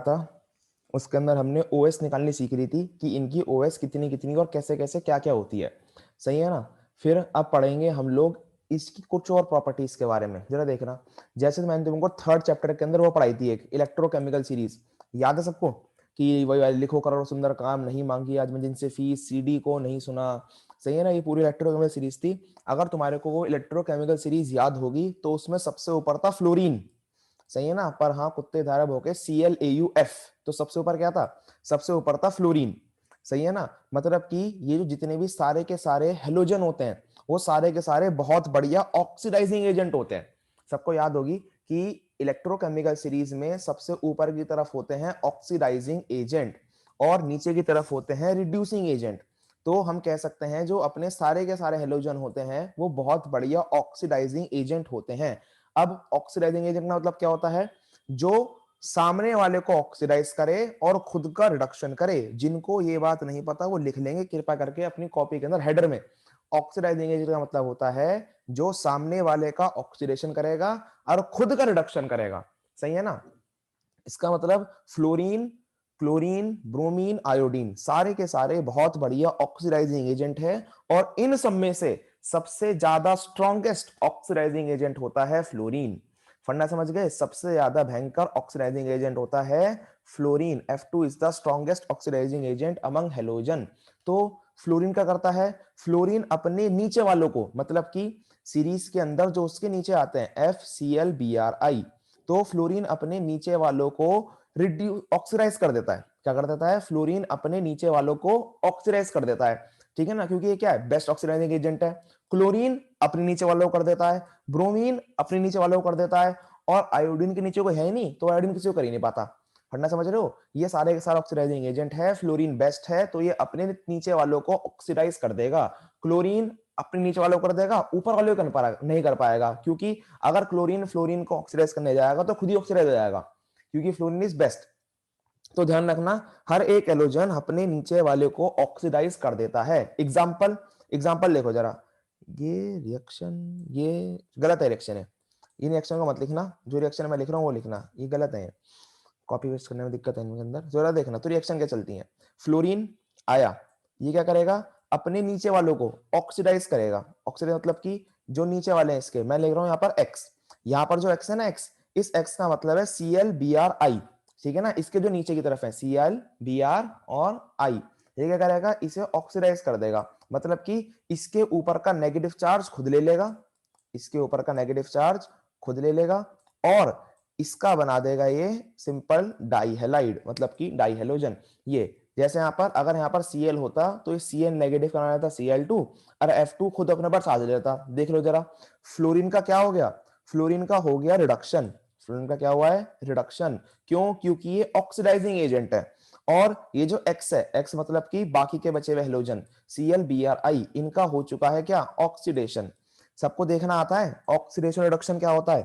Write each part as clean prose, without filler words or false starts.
था उसके अंदर हमने ओएस निकालनी सीख रही थी कि इनकी ओएस कितनी कितनी और कैसे कैसे क्या क्या होती है। सही है ना। फिर अब पढ़ेंगे हम लोग इसकी कुछ और प्रॉपर्टीज के बारे में। जरा देखना, जैसे मैंने तुमको थर्ड चैप्टर के अंदर वो पढ़ाई थी, एक इलेक्ट्रोकेमिकल सीरीज, याद है सबको कि वही वाली लिखो करो सुंदर काम नहीं मांगी आज मैं जिनसे फीस, सीडी को नहीं सुना। सही है ना, ये पूरी इलेक्ट्रोकेमिकल सीरीज थी। अगर तुम्हारे को वो इलेक्ट्रोकेमिकल सीरीज याद होगी तो उसमें सबसे ऊपर था फ्लोरीन। सही है ना, पर हाँ कुत्ते धारा भोके ClAuF, तो सबसे ऊपर क्या था? सबसे ऊपर था फ्लोरीन। सही है ना, मतलब कि ये जो जितने भी सारे के सारे हेलोजन होते हैं वो सारे के सारे बहुत बढ़िया ऑक्सीडाइजिंग एजेंट होते हैं। सबको याद होगी कि इलेक्ट्रोकेमिकल सीरीज में सबसे ऊपर की तरफ होते हैं ऑक्सीडाइजिंग एजेंट और नीचे की तरफ होते हैं रिड्यूसिंग एजेंट। तो हम कह सकते हैं जो अपने सारे के सारे हेलोजन होते हैं वो बहुत बढ़िया ऑक्सीडाइजिंग एजेंट होते हैं। अब ऑक्सीडाइजिंग एजेंट का मतलब क्या होता है? जो सामने वाले को ऑक्सीडाइज करे और खुद का रिडक्शन करे। जिनको ये बात नहीं पता वो लिख लेंगे कृपया करके अपनी कॉपी के अंदर हेडर में। ऑक्सीडाइजिंग एजेंट का मतलब होता है जो सामने वाले का ऑक्सीडेशन करेगा और खुद का रिडक्शन करेगा। सही है ना। इसका मतलब फ्लोरीन, क्लोरीन, ब्रोमीन, आयोडीन सारे के सारे बहुत बढ़िया ऑक्सीडाइजिंग एजेंट है और इन सब में से सबसे ज्यादा स्ट्रॉन्गेस्ट ऑक्सीडाइजिंग एजेंट होता है फ्लोरीन। फंडा समझ गए? सबसे ज्यादा भयंकर ऑक्सीडाइजिंग एजेंट होता है fluorine. F2 is the strongest oxidising agent among halogen. तो फ्लोरीन क्या करता है? फ्लोरीन अपने नीचे वालों को, मतलब कि सीरीज के अंदर जो उसके नीचे आते हैं FClBrI, तो फ्लोरीन अपने नीचे वालों को रिड्यूस ऑक्सीडाइज कर देता है। क्या कर देता है? फ्लोरीन अपने नीचे वालों को ऑक्सीडाइज कर देता है। ठीक है ना, क्योंकि ये क्या है? बेस्ट ऑक्सीडाइजिंग एजेंट है। क्लोरीन अपने नीचे वालों को कर देता है, ब्रोमीन अपने नीचे वालों को कर देता है, और आयोडीन के नीचे कोई है ही नहीं तो आयोडीन किसी को कर ही नहीं पाता। फंडा समझ रहे हो? ये सारे के सारे ऑक्सीडाइजिंग एजेंट है। फ्लोरीन बेस्ट है तो ये अपने नीचे वालों को ऑक्सीडाइज कर देगा। क्लोरीन अपने नीचे वालों को कर देगा, ऊपर वाले को नहीं कर पाएगा, क्योंकि अगर क्लोरीन फ्लोरीन को ऑक्सीडाइज करने जाएगा तो खुद ही ऑक्सीडाइज हो जाएगा, क्योंकि फ्लोरीन इज बेस्ट। तो ध्यान रखना, हर एक एलोजन अपने नीचे वाले को ऑक्सीडाइज कर देता है। एग्जाम्पल एग्जाम्पल देखो जरा। ये रिएक्शन, ये गलत है रिएक्शन है। इन रिएक्शन को मत लिखना, जो रिएक्शन मैं लिख रहा हूँ वो लिखना, ये गलत है। कॉपी पेस्ट करने में दिक्कत है इनके अंदर। जरा देखना तो रिएक्शन क्या चलती है। फ्लोरीन आया, ये क्या करेगा? अपने नीचे वालों को ऑक्सीडाइज करेगा। ऑक्सीडाइज मतलब कि जो नीचे वाले हैं इसके, मैं लिख रहा हूं यहाँ पर एक्स, यहाँ पर जो एक्स है ना, एक्स, इस एक्स का मतलब है ClBrI। ठीक है ना, इसके जो नीचे की तरफ है ClBr और I, ये क्या करेगा? इसे ऑक्सीडाइज कर देगा। मतलब कि इसके ऊपर का नेगेटिव चार्ज खुद ले लेगा, इसके ऊपर का नेगेटिव चार्ज खुद ले लेगा और इसका बना देगा ये सिंपल डाइहेलाइड, मतलब कि डाइहेलोजन। ये जैसे यहाँ पर अगर यहाँ पर Cl होता तो ये Cl नेगेटिव का बना देता Cl2 और F2 खुद अपने पर साथ लेता। देख लो जरा, फ्लोरीन का क्या हो गया? फ्लोरीन का हो गया रिडक्शन। फ्लोरीन का क्या हुआ है? रिडक्शन। क्यों? क्योंकि ये ऑक्सीडाइजिंग एजेंट है। और ये जो X है, X मतलब कि बाकी के बचे हुए हेलोजन ClBrI, इनका हो चुका है क्या? ऑक्सीडेशन। सबको देखना आता है ऑक्सीडेशन रिडक्शन क्या होता है,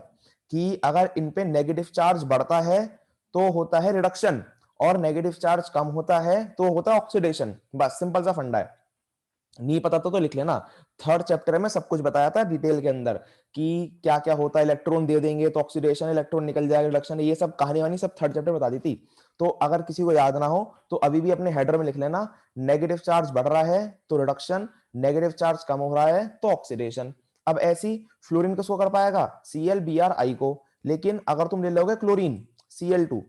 कि अगर इन पे नेगेटिव चार्ज बढ़ता है तो होता है रिडक्शन, और नेगेटिव चार्ज कम होता है तो होता है ऑक्सीडेशन। बस सिंपल सा फंडा है। नहीं पता तो लिख लेना, थर्ड चैप्टर में सब कुछ बताया था डिटेल के अंदर कि क्या क्या होता है। इलेक्ट्रॉन दे देंगे तो ऑक्सीडेशन, इलेक्ट्रॉन निकल जाएगा रिडक्शन, ये सब कहानी वानी सब थर्ड चैप्टर बता दी थी। तो अगर किसी को याद ना हो तो अभी भी अपने हेडर में लिख लेना, नेगेटिव चार्ज बढ़ रहा है तो रिडक्शन, नेगेटिव चार्ज कम हो रहा है तो ऑक्सीडेशन। अब ऐसी फ्लोरीन किसको कर पाएगा? ClBrI को। लेकिन अगर तुम ले लोगे क्लोरीन Cl2,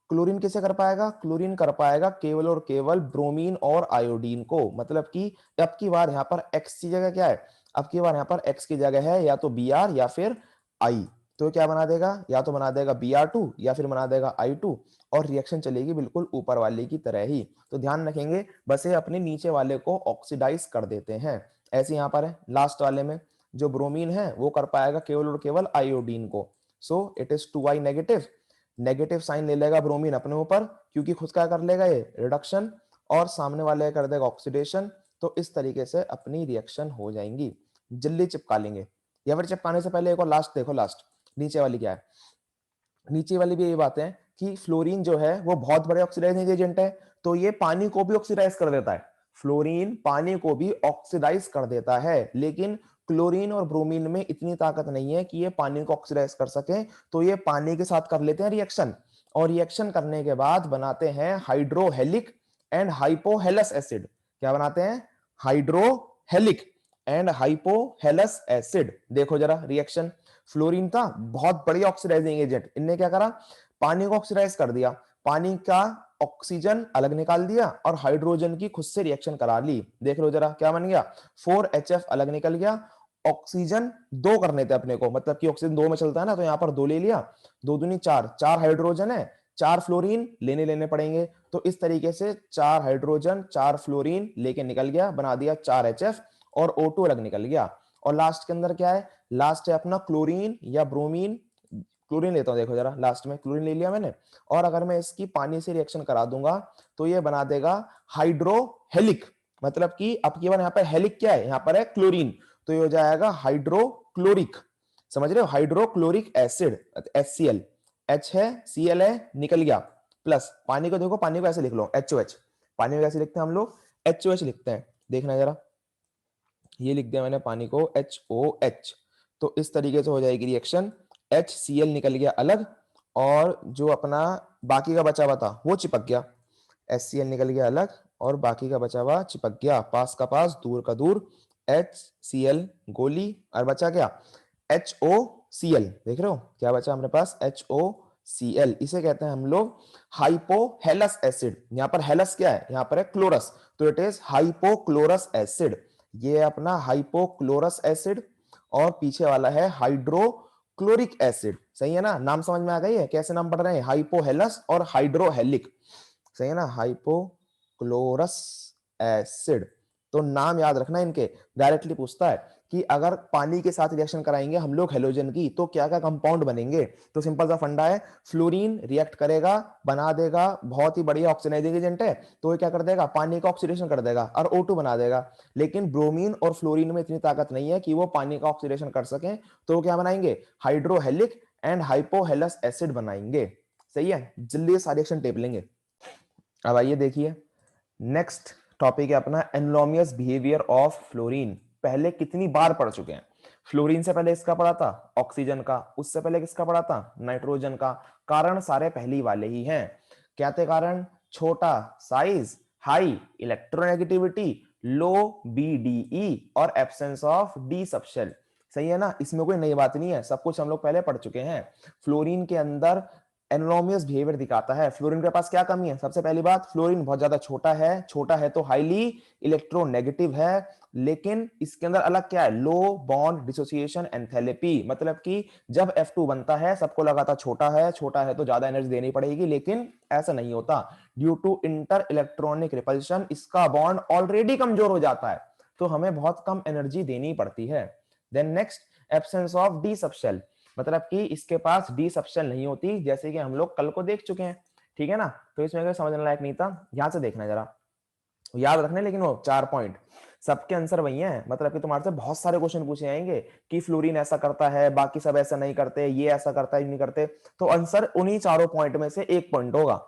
क्लोरीन किसे कर पाएगा? क्लोरीन कर पाएगा केवल और केवल ब्रोमीन और आयोडीन को। मतलब कि अब की बार यहाँ पर एक्स की जगह क्या है? अब की बार यहाँ पर एक्स की जगह है या तो Br या फिर I। तो क्या बना देगा? या तो बना देगा Br2 या फिर बना देगा I2, और रिएक्शन चलेगी बिल्कुल ऊपर वाले की तरह ही। तो ध्यान रखेंगे, बस ये अपने नीचे वाले को ऑक्सीडाइज कर देते हैं। ऐसे यहाँ पर है लास्ट वाले में, जो ब्रोमीन है वो कर पाएगा केवल और केवल आयोडीन को। So it is 2I negative, negative sign ले लेगा ब्रोमीन अपने ऊपर, क्योंकि खुद क्या कर लेगा ये? रिडक्शन, और सामने वाले कर देगा ऑक्सीडेशन। तो इस तरीके से अपनी रिएक्शन हो जाएंगी। जल्दी चिपका लेंगे, या फिर चिपकाने से पहले एक और लास्ट देखो, लास्ट नीचे वाली क्या है? नीचे वाली भी ये बात है कि फ्लोरीन जो है वो बहुत बड़े ऑक्सीडाइजिंग एजेंट है, तो ये पानी को भी ऑक्सीडाइज कर देता है। फ्लोरीन पानी को भी ऑक्सीडाइज कर देता है, लेकिन क्लोरीन और ब्रोमीन में इतनी ताकत नहीं है कि ये पानी को ऑक्सीडाइज कर सके, तो ये पानी के साथ कर लेते हैं रिएक्शन और रिएक्शन करने के बाद बनाते हैं हाइड्रोहेलिक एंड हाइपोहेलस एसिड। क्या बनाते हैं? हाइड्रोहेलिक एंड हाइपोहेलस एसिड। देखो जरा रिएक्शन, फ्लोरीन था बहुत बढ़िया ऑक्सीडाइजिंग एजेंट, इनने क्या करा, पानी को ऑक्सीडाइज कर दिया, पानी का ऑक्सीजन अलग निकाल दिया और हाइड्रोजन की खुद से रिएक्शन करा ली। देख लो जरा क्या बन गया, 4HF अलग निकल गया, ऑक्सीजन दो करने थे अपने को, मतलब कि ऑक्सीजन दो में चलता है ना, तो यहाँ पर दो ले लिया, दो दूनी चार, चार हाइड्रोजन है, चार फ्लोरीन लेने पड़ेंगे, तो इस तरीके से चार हाइड्रोजन चार फ्लोरीन लेके निकल गया, बना दिया 4HF और O2 अलग निकल गया। और लास्ट के अंदर क्या है, लास्ट है अपना क्लोरीन या ब्रोमीन, क्लोरीन लेता हूं, देखो जरा लास्ट में क्लोरीन ले लिया मैंने, और अगर मैं इसकी पानी से रिएक्शन करा दूंगा तो ये बना देगा हाइड्रोहेलिक, मतलब कि अब की बार यहाँ पर हेलिक क्या है, यहाँ पर है क्लोरीन, तो ये हो जाएगा हाइड्रोक्लोरिक, समझ रहे हो, हाइड्रोक्लोरिक एसिड, HCl, H है Cl है, निकल गया, प्लस पानी को देखो, पानी को ऐसे लिख लो HOH, पानी को कैसे लिखते हैं हम लोग, HOH लिखते हैं, देखना जरा, ये लिख दिया मैंने पानी को HOH, तो इस तरीके से हो जाएगी रिएक्शन, HCl निकल गया अलग और जो अपना बाकी का बचा हुआ था वो चिपक गया, HCl निकल गया अलग और बाकी का बचा हुआ चिपक गया, पास का पास दूर का दूर, HCl गोली, और बचा क्या, HOCl, देख रहे हो क्या बचा हमारे पास, HOCl, इसे कहते हैं हम लोग हाइपोहेलस एसिड। यहाँ पर हेलस क्या है, यहाँ पर है क्लोरस, तो इट इज हाइपोक्लोरस एसिड, ये अपना हाइपोक्लोरस एसिड और पीछे वाला है हाइड्रोक्लोरिक एसिड, सही है ना, नाम समझ में आ गई है कैसे नाम पढ़ रहे हैं, हाइपोहेलस और हाइड्रोहेलिक, सही है ना, हाइपोक्लोरस एसिड, तो नाम याद रखना इनके, डायरेक्टली पूछता है कि अगर पानी के साथ रिएक्शन कराएंगे हम लोग हेलोजन की तो क्या क्या कंपाउंड बनेंगे, तो सिंपल सा फंडा है, फ्लोरीन रिएक्ट करेगा बना देगा बहुत ही बढ़िया ऑक्सीडाइजिंग एजेंट है, तो ये क्या कर देगा, पानी का ऑक्सीडेशन कर देगा और O2 बना देगा, लेकिन ब्रोमीन और फ्लोरीन में इतनी ताकत नहीं है कि वो पानी का ऑक्सीडेशन कर सके, तो वो क्या बनाएंगे, हाइड्रोहेलिक एंड हाइपोहेलस एसिड बनाएंगे, सही है, जल्दी सारे रिएक्शन टेप लेंगे। अब आइए देखिए नेक्स्ट टॉपिक है अपना एनोमलियस बिहेवियर ऑफ फ्लोरीन, पहले कितनी बार पढ़ चुके हैं, फ्लोरीन से पहले इसका पढ़ा था ऑक्सीजन का, उससे पहले किसका पढ़ा था नाइट्रोजन का, कारण सारे पहली वाले ही हैं, क्या थे कारण, छोटा साइज, हाई इलेक्ट्रोनेगेटिविटी, लो BDE और एब्सेंस ऑफ डी सबशेल, सही है ना, इसमें कोई नई बात नहीं है, सब कुछ हम लोग पहले पढ़ चुके हैं। फ्लोरीन के अंदर एनोमलियस बिहेवियर दिखाता है, फ्लोरीन के पास क्या कमी है, सबसे पहली बात फ्लोरीन बहुत ज्यादा छोटा है तो हाईली इलेक्ट्रोनेगेटिव है, लेकिन इसके अंदर अलग क्या है, लो बॉन्ड डिसोसिएशन एंथैल्पी, मतलब कि जब F2 बनता है सबको लगा था छोटा है तो ज्यादा एनर्जी देनी पड़ेगी, लेकिन ऐसा नहीं होता, due to inter electronic repulsion इसका बॉन्ड ऑलरेडी कमजोर हो जाता है, तो हमें बहुत कम एनर्जी देनी पड़ती है। Then next absence of D subshell, मतलब कि इसके पास डी सबशेल नहीं होती, जैसे कि हम लोग कल को देख चुके हैं, ठीक है ना, तो इसमें कोई समझने लायक नहीं था, यहां से देखना जरा, याद रखने, लेकिन वो 4 पॉइंट सबके आंसर वही हैं, मतलब कि तुम्हारे से बहुत सारे क्वेश्चन पूछे जाएंगे कि फ्लोरीन ऐसा करता है बाकी सब ऐसा नहीं करते, ये ऐसा करता है नहीं करते, तो आंसर उन्हीं चारों पॉइंट में से एक पॉइंट होगा,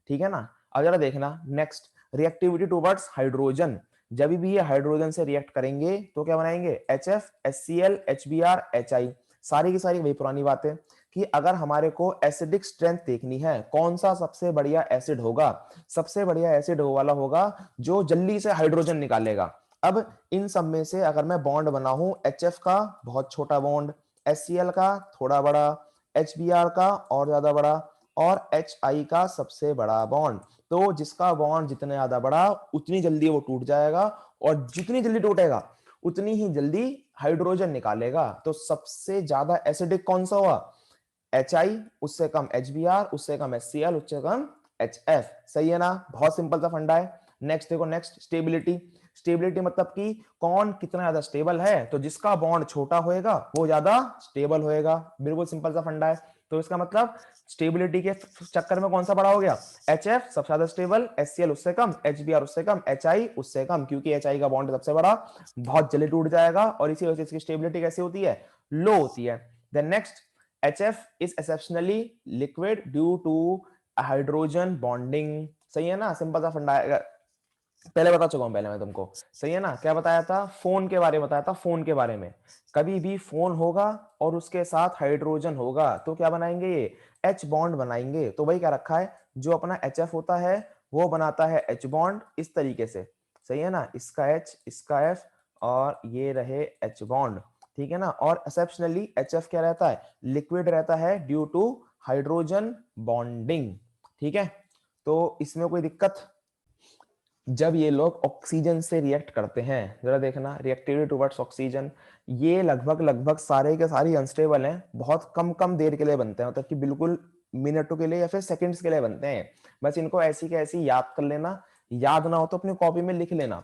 ठीक है ना। अब जरा देखना नेक्स्ट, रिएक्टिविटी टुवर्ड्स हाइड्रोजन, जब भी ये हाइड्रोजन से रिएक्ट करेंगे तो क्या बनाएंगे, HF HCl HBr HI, सारी की सारी वही पुरानी बातें कि अगर हमारे को एसिडिक स्ट्रेंथ देखनी है, कौन सा सबसे बढ़िया एसिड होगा, सबसे बढ़िया एसिड वो वाला होगा जो जल्दी से हाइड्रोजन निकालेगा। अब इन सब में से अगर मैं बॉन्ड बनाऊं, HF का बहुत छोटा बॉन्ड, HCl का थोड़ा बड़ा, HBr का और ज्यादा बड़ा, और HI का सबसे बड़ा बॉन्ड, तो जिसका बॉन्ड जितना ज्यादा बड़ा उतनी जल्दी वो टूट जाएगा, और जितनी जल्दी टूटेगा उतनी ही जल्दी हाइड्रोजन निकालेगा, तो सबसे ज्यादा एसिडिक कौन सा हुआ, HI, उससे कम HBr, उससे कम HCl, उससे कम HF, सही है ना, बहुत सिंपल सा फंडा है। नेक्स्ट देखो, नेक्स्ट स्टेबिलिटी, स्टेबिलिटी मतलब कि कौन कितना ज्यादा स्टेबल है, तो जिसका बॉन्ड छोटा होएगा वो ज्यादा स्टेबल होएगा, बिल्कुल सिंपल सा फंडा है, तो इसका मतलब स्टेबिलिटी के चक्कर में कौन सा बड़ा हो गया, HF सबसे ज्यादा स्टेबल, HCl उससे कम, HBr उससे कम, HI उससे कम, क्योंकि HI का बॉन्ड सबसे बड़ा, बहुत जल्दी टूट जाएगा, और इसी वजह से इसकी स्टेबिलिटी कैसी होती है, लो होती है। Then next, HF is exceptionally liquid due to hydrogen bonding, सही है ना, सिंपल सा फंडा है, पहले बता चुका हूं पहले मैं तुमको, सही है ना, क्या बताया था, फोन के बारे में बताया था, फोन के बारे में, कभी भी फोन होगा और उसके साथ हाइड्रोजन होगा तो क्या बनाएंगे ये H बॉन्ड बनाएंगे तो भाई क्या रखा है, जो अपना HF होता है वो बनाता है H बॉन्ड इस तरीके से, सही है ना, इसका H इसका F और ये रहे H बॉन्ड, ठीक है ना। और एक्सेप्शनली HF क्या रहता है, लिक्विड रहता है ड्यू टू हाइड्रोजन बॉन्डिंग, ठीक है। तो इसमें कोई दिक्कत, जब ये लोग ऑक्सीजन से रिएक्ट करते हैं, जरा देखना रिएक्टिविटी टुवर्ड्स ऑक्सीजन, ये लगभग लगभग सारे के सारे अनस्टेबल हैं, बहुत कम कम देर के लिए बनते हैं, मतलब कि बिल्कुल मिनटों के लिए या फिर सेकंड्स के लिए बनते हैं। बस इनको ऐसी के ऐसी याद कर लेना, याद ना हो तो अपनी कॉपी में लिख लेना,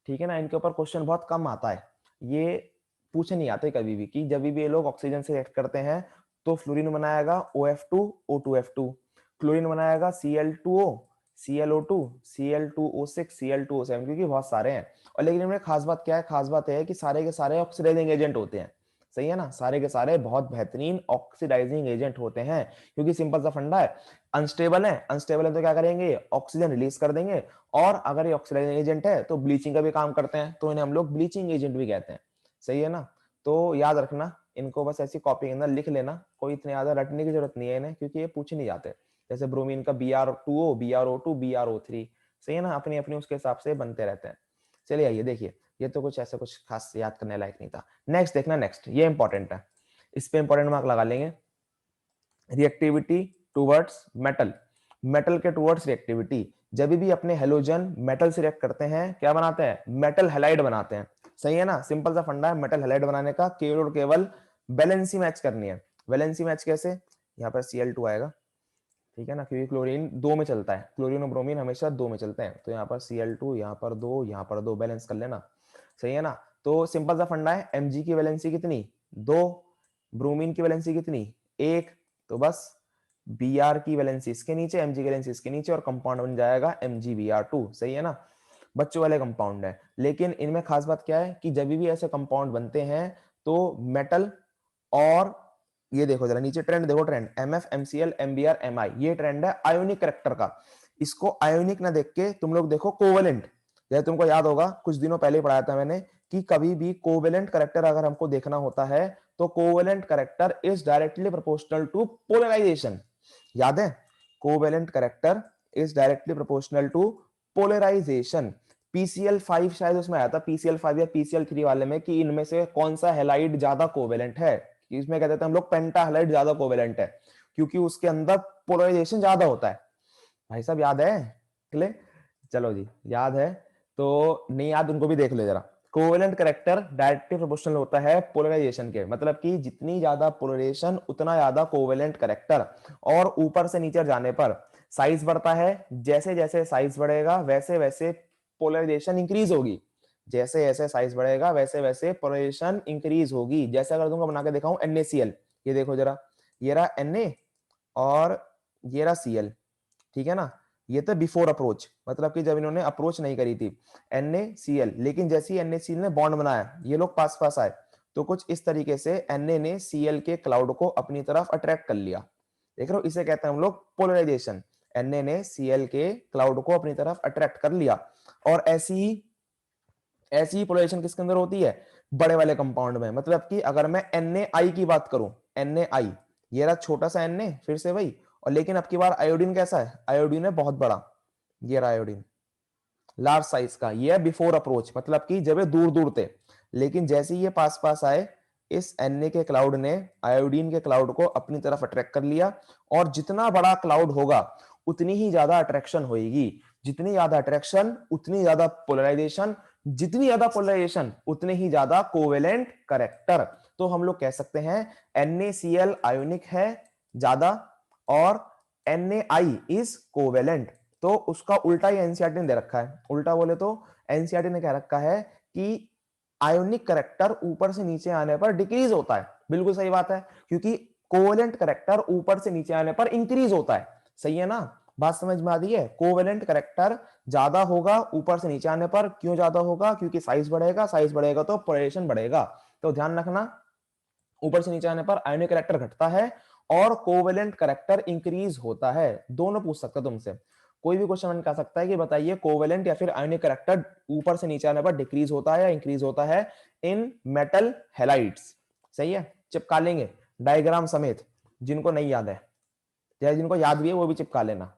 ठीक है ना। इनके ऊपर क्वेश्चन बहुत कम आता है, ये पूछे नहीं आते कभी भी कि जब भी ये लोग ऑक्सीजन से रिएक्ट करते हैं तो फ्लोरीन बनाएगा OF2 O2F2, क्लोरीन बनाएगा Cl2O ClO2 Cl2O6 Cl2O7, क्योंकि बहुत सारे हैं। और लेकिन इनमें खास बात क्या है, खास बात है कि सारे के सारे ऑक्सीडाइजिंग एजेंट होते हैं, सही है ना, सारे के सारे बहुत बेहतरीन ऑक्सीडाइजिंग एजेंट होते हैं, क्योंकि सिंपल सा फंडा है, अनस्टेबल है, अनस्टेबल है तो क्या करेंगे, ऑक्सीजन रिलीज कर देंगे, और अगर ये ऑक्सीडाइजिंग एजेंट है तो ब्लीचिंग का भी काम करते हैं, तो इन्हें हम लोग ब्लीचिंग एजेंट भी कहते हैं, सही है ना। तो याद रखना इनको, बस ऐसी कॉपी के अंदर लिख लेना, कोई इतने ज्यादा रटने की जरूरत नहीं है इन्हें, क्योंकि ये पूछे नहीं जाते। जैसे ब्रोमीन का Br2O BrO2 BrO3, सही है ना, अपनी अपनी उसके हिसाब से बनते रहते हैं। चलिए आइए देखिए, ये तो कुछ ऐसा कुछ खास याद करने लायक नहीं था। नेक्स्ट देखना, नेक्स्ट ये इंपॉर्टेंट है, इस पे इंपॉर्टेंट मार्क लगा लेंगे। रिएक्टिविटी टुवर्ड्स मेटल, मेटल के टुवर्ड्स रिएक्टिविटी, जब भी अपने हेलोजन मेटल से रिएक्ट करते हैं क्या बनाते हैं, मेटल हैलाइड बनाते हैं, सही है ना। सिंपल सा फंडा है मेटल हैलाइड बनाने का, केवल और केवल वैलेंसी मैच करनी है। वैलेंसी मैच कैसे, यहाँ पर Cl2 आएगा, ठीक है ना, क्योंकि क्लोरीन दो में चलता है, क्लोरीन और ब्रोमीन हमेशा दो में चलते हैं, तो यहाँ पर Cl2 यहाँ पर दो यहाँ पर दो, बैलेंस कर लेना, सही है ना। तो सिंपल सा फंडा है, Mg की वैलेंसी कितनी, दो, ब्रोमीन की वैलेंसी कितनी, एक, तो बस Br की वैलेंसी इसके नीचे, Mg की वैलेंसी इसके नीचे, और कंपाउंड बन जाएगा MgBr2, सही है ना। बच्चों वाले कंपाउंड है, लेकिन इनमें खास बात क्या है कि जब भी ऐसे कंपाउंड बनते हैं तो मेटल, और ये देखो जरा नीचे ट्रेंड देखो, trend MF MCl MBr Mi, ये ट्रेंड है आयोनिक करेक्टर का। इसको आयोनिक ना देख के तुम लोग देखो कोवेलेंट, जैसे तुमको याद होगा कुछ दिनों पहले ही पढ़ाया था मैंने कि कभी भी कोवेलेंट करेक्टर अगर हमको देखना होता है तो covalent character is directly proportional to polarisation, याद है, covalent character is directly proportional to polarisation. PCl5 शायद उसमें आया था, PCl5 या PCl3 वाले में, कि इनमें से कौन सा हैलाइड ज्यादा कोवेलेंट है, इसमें कहते थे हम लोग पेंटा हैलाइड ज्यादा कोवेलेंट है, क्योंकि उसके अंदर पोलराइजेशन ज्यादा होता है। भाई साहब याद है, क्लियर, चलो जी याद है, तो नहीं याद उनको भी देख लो जरा। कोवेलेंट करेक्टर डायरेक्टली प्रोपोर्शनल होता है पोलराइजेशन के, मतलब कि जितनी ज्यादा पोलराइजेशन उतना ज्यादा कोवेलेंट करेक्टर, और ऊपर से नीचे जाने पर साइज बढ़ता है, जैसे जैसे साइज बढ़ेगा वैसे वैसे पोलराइजेशन इंक्रीज होगी, जैसे जैसे साइज बढ़ेगा वैसे वैसे पोलराइजेशन इंक्रीज होगी। जैसे अगर तुमको बना के दिखाऊं NaCl, ये देखो जरा, ये रहा Na और ये रहा Cl, ठीक है ना, ये तो बिफोर अप्रोच, मतलब कि जब इन्होंने अप्रोच नहीं करी थी NaCl, लेकिन जैसे ही NaCl ने बॉन्ड बनाया ये लोग पास पास आए, तो कुछ इस तरीके से Na ने Cl के क्लाउड को अपनी तरफ अट्रैक्ट कर लिया, देख रहे हो, इसे कहते हैं हम लोग पोलराइजेशन। Na ने Cl के क्लाउड को अपनी तरफ अट्रैक्ट कर लिया, और ऐसी ही पोलराइजेशन किसके अंदर होती है, बड़े वाले कंपाउंड में, मतलब कि अगर मैं NaI की बात करूं, NaI, ये रहा छोटा सा Na, फिर से वही, और लेकिन अब की बार आयोडीन कैसा है, आयोडीन है बहुत बड़ा, ये रहा आयोडीन लार्ज साइज का, ये है बिफोर अप्रोच, मतलब कि जब ये दूर दूर थे, लेकिन जैसे ही ये पास पास आए इस Na के क्लाउड ने आयोडीन के क्लाउड को अपनी तरफ अट्रैक्ट कर लिया, और जितना बड़ा क्लाउड होगा उतनी ही ज्यादा अट्रैक्शन होगी, जितनी ज्यादा अट्रैक्शन उतनी ज्यादा पोलराइजेशन, जितनी ज्यादा पोलराइजेशन उतने ही ज्यादा कोवेलेंट करेक्टर। तो हम लोग कह सकते हैं NaCl आयोनिक है ज्यादा और NaI इज कोवेलेंट। तो उसका उल्टा ही एनसीईआरटी ने दे रखा है, उल्टा बोले तो एनसीईआरटी ने कह रखा है कि आयोनिक करेक्टर ऊपर से नीचे आने पर डिक्रीज होता है, बिल्कुल सही बात है, क्योंकि कोवेलेंट करेक्टर ऊपर से नीचे आने पर इंक्रीज होता है, सही है ना, बात समझ में आती है। कोवेलेंट करेक्टर ज्यादा होगा ऊपर से नीचे आने पर, क्यों ज्यादा होगा, क्योंकि साइज बढ़ेगा, साइज बढ़ेगा तो पोलराइजेशन बढ़ेगा, तो ध्यान रखना ऊपर से नीचे आने पर आयोनिक करेक्टर घटता है और कोवेलेंट करेक्टर इंक्रीज होता है। दोनों पूछ सकता है तुमसे, कोई भी क्वेश्चन कर सकता है कि बताइए कोवेलेंट या फिर आयोनिक करेक्टर ऊपर से नीचे आने पर डिक्रीज होता है या इंक्रीज होता है इन मेटल हैलाइड्स, सही है, चिपका लेंगे डायग्राम समेत जिनको नहीं याद है, चाहे जिनको याद भी है वो भी चिपका लेना।